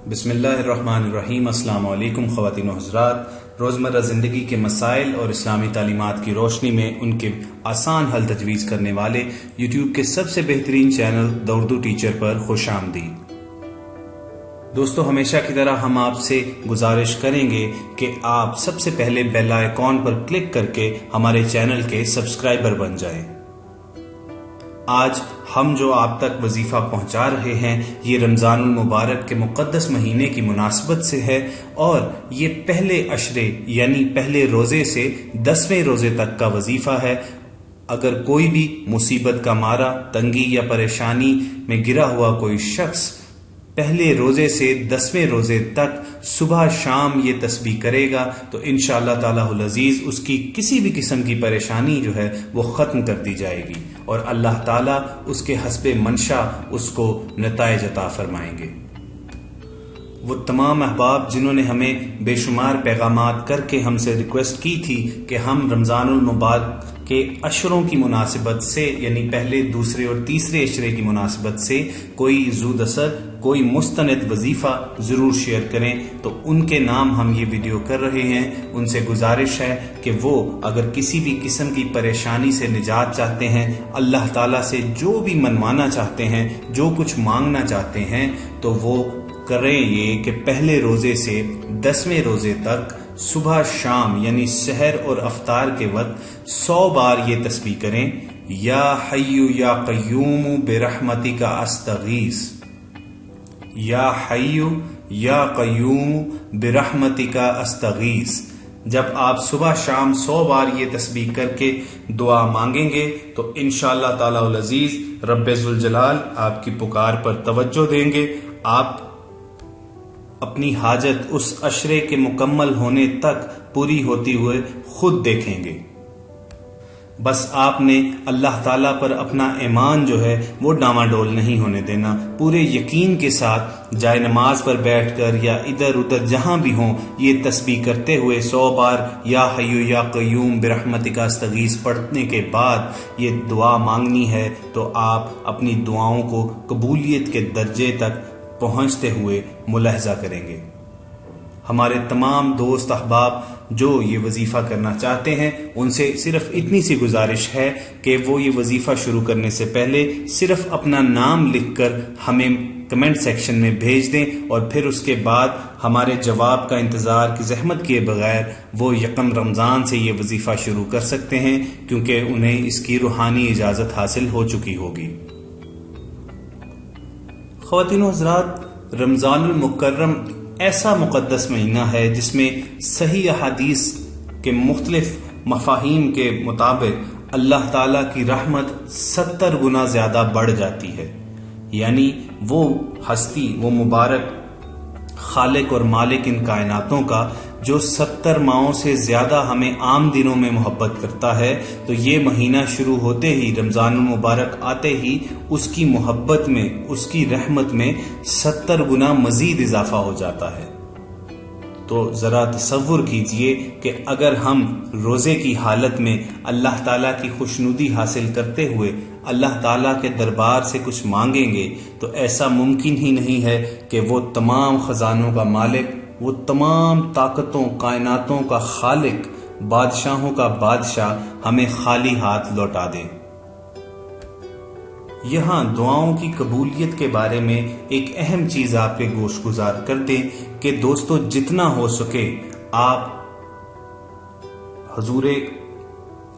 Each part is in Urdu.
بسم اللہ الرحمن الرحیم۔ السلام علیکم خواتین و حضرات۔ روزمرہ زندگی کے مسائل اور اسلامی تعلیمات کی روشنی میں ان کے آسان حل تجویز کرنے والے یوٹیوب کے سب سے بہترین چینل دا اردو ٹیچر پر خوش آمدید۔ دوستو، ہمیشہ کی طرح ہم آپ سے گزارش کریں گے کہ آپ سب سے پہلے بیل آئیکن پر کلک کر کے ہمارے چینل کے سبسکرائبر بن جائیں۔ آج ہم جو آپ تک وظیفہ پہنچا رہے ہیں یہ رمضان المبارک کے مقدس مہینے کی مناسبت سے ہے، اور یہ پہلے عشرے یعنی پہلے روزے سے 10ویں روزے تک کا وظیفہ ہے۔ اگر کوئی بھی مصیبت کا مارا، تنگی یا پریشانی میں گرا ہوا کوئی شخص پہلے روزے سے 10ویں روزے تک صبح شام یہ تسبیح کرے گا تو انشاءاللہ تعالی العزیز اس کی کسی بھی قسم کی پریشانی جو ہے وہ ختم کر دی جائے گی، اور اللہ تعالیٰ اس کے حسب منشا اس کو نتائج عطا فرمائیں گے۔ وہ تمام احباب جنہوں نے ہمیں بے شمار پیغامات کر کے ہم سے ریکویسٹ کی تھی کہ ہم رمضان المبارک کے عشروں کی مناسبت سے یعنی پہلے، دوسرے اور تیسرے عشرے کی مناسبت سے کوئی زود اثر، کوئی مستند وظیفہ ضرور شیئر کریں، تو ان کے نام ہم یہ ویڈیو کر رہے ہیں۔ ان سے گزارش ہے کہ وہ اگر کسی بھی قسم کی پریشانی سے نجات چاہتے ہیں، اللہ تعالیٰ سے جو بھی منوانا چاہتے ہیں، جو کچھ مانگنا چاہتے ہیں، تو وہ کریں یہ کہ پہلے روزے سے 10ویں روزے تک صبح شام یعنی سحر اور افطار کے وقت 100 بار یہ تسبیح کریں، یا حی یا قیوم برحمتک استغیث، یا حی یا قیوم برحمتک استغیث۔ جب آپ صبح شام 100 بار یہ تسبیح کر کے دعا مانگیں گے تو انشاءاللہ تعالی العزیز رب ذوالجلال آپ کی پکار پر توجہ دیں گے۔ آپ اپنی حاجت اس عشرے کے مکمل ہونے تک پوری ہوتی ہوئے خود دیکھیں گے۔ بس آپ نے اللہ تعالیٰ پر اپنا ایمان جو ہے وہ ڈاواڈول نہیں ہونے دینا، پورے یقین کے ساتھ جائے نماز پر بیٹھ کر یا ادھر ادھر جہاں بھی ہوں یہ تسبیح کرتے ہوئے 100 بار یا حی یا قیوم برحمتک استغیث پڑھنے کے بعد یہ دعا مانگنی ہے، تو آپ اپنی دعاؤں کو قبولیت کے درجے تک پہنچتے ہوئے ملاحظہ کریں گے۔ ہمارے تمام دوست احباب جو یہ وظیفہ کرنا چاہتے ہیں ان سے صرف اتنی سی گزارش ہے کہ وہ یہ وظیفہ شروع کرنے سے پہلے صرف اپنا نام لکھ کر ہمیں کمنٹ سیکشن میں بھیج دیں، اور پھر اس کے بعد ہمارے جواب کا انتظار کی زحمت کیے بغیر وہ یکم رمضان سے یہ وظیفہ شروع کر سکتے ہیں، کیونکہ انہیں اس کی روحانی اجازت حاصل ہو چکی ہوگی۔ خواتین و حضرات، رمضان المکرم ایسا مقدس مہینہ ہے جس میں صحیح احادیث کے مختلف مفاہیم کے مطابق اللہ تعالیٰ کی رحمت 70 گنا زیادہ بڑھ جاتی ہے، یعنی وہ ہستی، وہ مبارک خالق اور مالک ان کائناتوں کا جو 70 ماہوں سے زیادہ ہمیں عام دنوں میں محبت کرتا ہے، تو یہ مہینہ شروع ہوتے ہی، رمضان المبارک آتے ہی اس کی محبت میں، اس کی رحمت میں 70 گنا مزید اضافہ ہو جاتا ہے۔ تو ذرا تصور کیجئے کہ اگر ہم روزے کی حالت میں اللہ تعالیٰ کی خوشنودی حاصل کرتے ہوئے اللہ تعالیٰ کے دربار سے کچھ مانگیں گے تو ایسا ممکن ہی نہیں ہے کہ وہ تمام خزانوں کا مالک، وہ تمام طاقتوں، کائناتوں کا خالق، بادشاہوں کا بادشاہ ہمیں خالی ہاتھ لوٹا دے۔ یہاں دعاؤں کی قبولیت کے بارے میں ایک اہم چیز آپ کے گوش گزار کر دیں کہ دوستو جتنا ہو سکے آپ حضور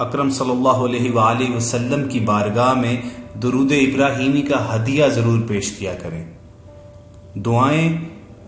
اکرم صلی اللہ علیہ وآلہ وسلم کی بارگاہ میں درود ابراہیمی کا ہدیہ ضرور پیش کیا کریں۔ دعائیں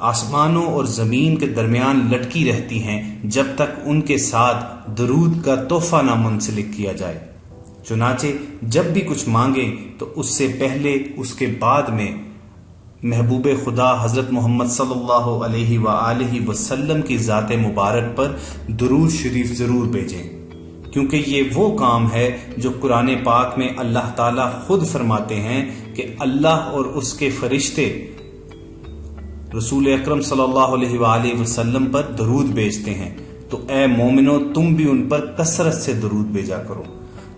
آسمانوں اور زمین کے درمیان لٹکی رہتی ہیں جب تک ان کے ساتھ درود کا تحفہ نہ منسلک کیا جائے۔ چنانچہ جب بھی کچھ مانگیں تو اس سے پہلے، اس کے بعد میں محبوب خدا حضرت محمد صلی اللہ علیہ وآلہ وسلم کی ذات مبارک پر درود شریف ضرور بھیجیں، کیونکہ یہ وہ کام ہے جو قرآن پاک میں اللہ تعالیٰ خود فرماتے ہیں کہ اللہ اور اس کے فرشتے رسول اکرم صلی اللہ علیہ وآلہ وسلم پر درود بھیجتے ہیں، تو اے مومنو تم بھی ان پر کثرت سے درود بھیجا کرو۔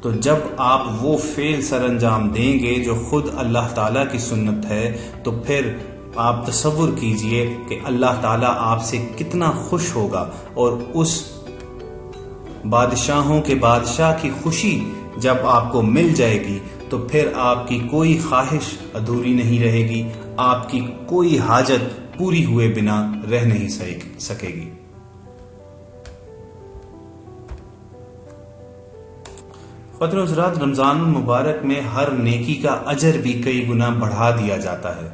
تو جب آپ وہ فعل سر انجام دیں گے جو خود اللہ تعالیٰ کی سنت ہے، تو پھر آپ تصور کیجئے کہ اللہ تعالیٰ آپ سے کتنا خوش ہوگا، اور اس بادشاہوں کے بادشاہ کی خوشی جب آپ کو مل جائے گی تو پھر آپ کی کوئی خواہش ادھوری نہیں رہے گی، آپ کی کوئی حاجت پوری ہوئے بنا رہ نہیں سکے گی۔ خواتین و حضرات، رمضان المبارک میں ہر نیکی کا اجر بھی کئی گنا بڑھا دیا جاتا ہے۔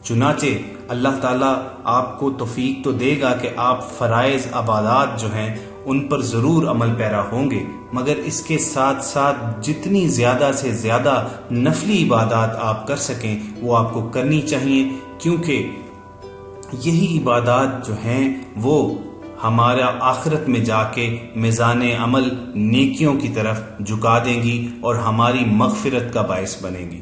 چنانچہ اللہ تعالیٰ آپ کو توفیق تو دے گا کہ آپ فرائض عبادات جو ہیں ان پر ضرور عمل پیرا ہوں گے، مگر اس کے ساتھ ساتھ جتنی زیادہ سے زیادہ نفلی عبادات آپ کر سکیں وہ آپ کو کرنی چاہیے، کیونکہ یہی عبادات جو ہیں وہ ہمارا آخرت میں جا کے میزان عمل نیکیوں کی طرف جھکا دیں گی اور ہماری مغفرت کا باعث بنے گی۔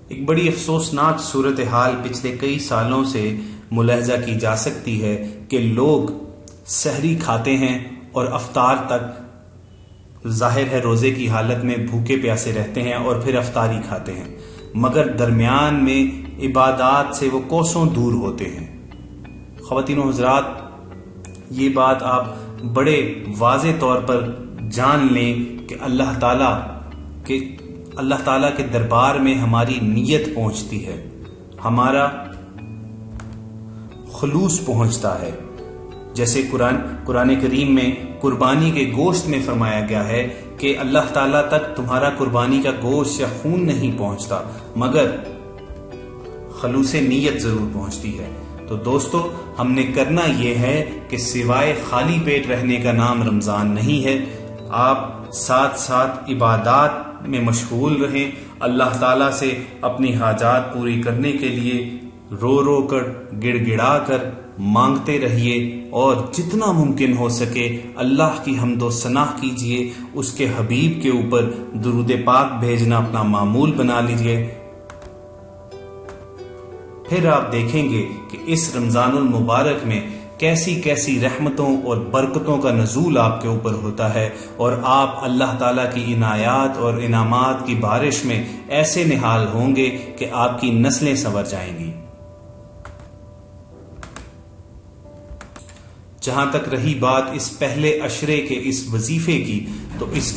ایک بڑی افسوسناک صورتحال پچھلے کئی سالوں سے ملاحظہ کی جا سکتی ہے کہ لوگ سحری کھاتے ہیں اور افطار تک ظاہر ہے روزے کی حالت میں بھوکے پیاسے رہتے ہیں اور پھر افطاری کھاتے ہیں، مگر درمیان میں عبادات سے وہ کوسوں دور ہوتے ہیں۔ خواتین و حضرات، یہ بات آپ بڑے واضح طور پر جان لیں کہ اللہ تعالیٰ کے دربار میں ہماری نیت پہنچتی ہے، ہمارا خلوص پہنچتا ہے۔ جیسے قرآن کریم میں قربانی کے گوشت میں فرمایا گیا ہے کہ اللہ تعالیٰ تک تمہارا قربانی کا گوشت یا خون نہیں پہنچتا، مگر خلوص نیت ضرور پہنچتی ہے۔ تو دوستو، ہم نے کرنا یہ ہے کہ سوائے خالی پیٹ رہنے کا نام رمضان نہیں ہے، آپ ساتھ ساتھ عبادات میں مشغول رہیں، اللہ تعالیٰ سے اپنی حاجات پوری کرنے کے لیے رو رو کر گڑ گڑا کر مانگتے رہیے، اور جتنا ممکن ہو سکے اللہ کی حمد و ثنا کیجیے، اس کے حبیب کے اوپر درود پاک بھیجنا اپنا معمول بنا لیجیے۔ پھر آپ دیکھیں گے کہ اس رمضان المبارک میں کیسی کیسی رحمتوں اور برکتوں کا نزول آپ کے اوپر ہوتا ہے، اور آپ اللہ تعالیٰ کی عنایات اور انعامات کی بارش میں ایسے نہال ہوں گے کہ آپ کی نسلیں سنور جائیں گی۔ جہاں تک رہی بات اس پہلے عشرے کے اس وظیفے کی، تو اس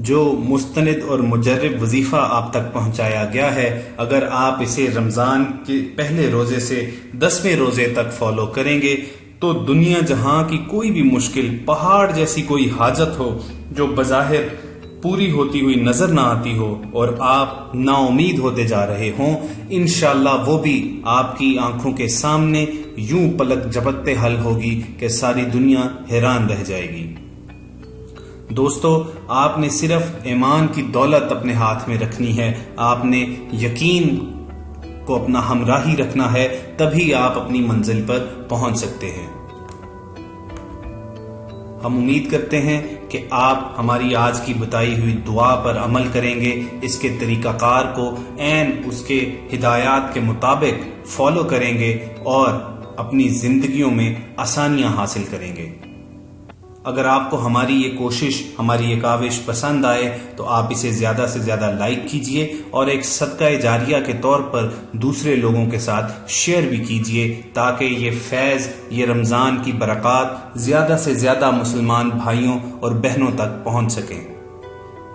جو مستند اور مجرب وظیفہ آپ تک پہنچایا گیا ہے، اگر آپ اسے رمضان کے پہلے روزے سے 10ویں روزے تک فالو کریں گے تو دنیا جہاں کی کوئی بھی مشکل، پہاڑ جیسی کوئی حاجت ہو جو بظاہر پوری ہوتی ہوئی نظر نہ آتی ہو اور آپ نا امید ہوتے جا رہے ہوں، انشاءاللہ وہ بھی آپ کی آنکھوں کے سامنے یوں پلک جھپکتے حل ہوگی کہ ساری دنیا حیران رہ جائے گی۔ دوستو، آپ نے صرف ایمان کی دولت اپنے ہاتھ میں رکھنی ہے، آپ نے یقین کو اپنا ہمراہی رکھنا ہے، تبھی آپ اپنی منزل پر پہنچ سکتے ہیں۔ ہم امید کرتے ہیں کہ آپ ہماری آج کی بتائی ہوئی دعا پر عمل کریں گے، اس کے طریقہ کار کو عین اس کے ہدایات کے مطابق فالو کریں گے اور اپنی زندگیوں میں آسانیاں حاصل کریں گے۔ اگر آپ کو ہماری یہ کوشش، ہماری یہ کاوش پسند آئے تو آپ اسے زیادہ سے زیادہ لائک کیجئے اور ایک صدقہ جاریہ کے طور پر دوسرے لوگوں کے ساتھ شیئر بھی کیجئے، تاکہ یہ فیض، یہ رمضان کی برکات زیادہ سے زیادہ مسلمان بھائیوں اور بہنوں تک پہنچ سکیں۔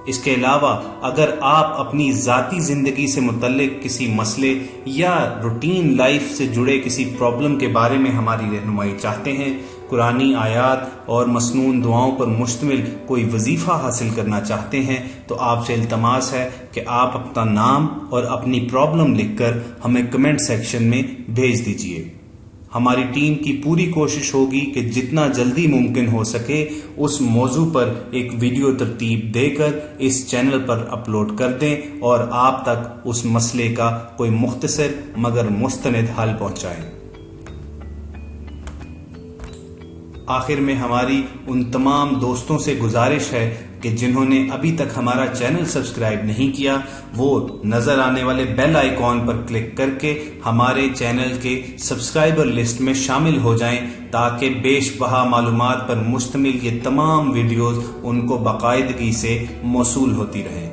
اس کے علاوہ اگر آپ اپنی ذاتی زندگی سے متعلق کسی مسئلے یا روٹین لائف سے جڑے کسی پرابلم کے بارے میں ہماری رہنمائی چاہتے ہیں، قرآنی آیات اور مسنون دعاؤں پر مشتمل کوئی وظیفہ حاصل کرنا چاہتے ہیں، تو آپ سے التماس ہے کہ آپ اپنا نام اور اپنی پرابلم لکھ کر ہمیں کمنٹ سیکشن میں بھیج دیجیے۔ ہماری ٹیم کی پوری کوشش ہوگی کہ جتنا جلدی ممکن ہو سکے اس موضوع پر ایک ویڈیو ترتیب دے کر اس چینل پر اپلوڈ کر دیں اور آپ تک اس مسئلے کا کوئی مختصر مگر مستند حل پہنچائیں۔ آخر میں ہماری ان تمام دوستوں سے گزارش ہے کہ جنہوں نے ابھی تک ہمارا چینل سبسکرائب نہیں کیا، وہ نظر آنے والے بیل آئیکن پر کلک کر کے ہمارے چینل کے سبسکرائبر لسٹ میں شامل ہو جائیں، تاکہ بیش بہا معلومات پر مشتمل یہ تمام ویڈیوز ان کو باقاعدگی سے موصول ہوتی رہیں۔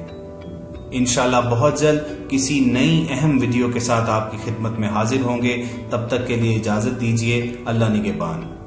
انشاءاللہ بہت جلد کسی نئی اہم ویڈیو کے ساتھ آپ کی خدمت میں حاضر ہوں گے. تب تک کے لیے اجازت دیجیے. اللہ نگہبان.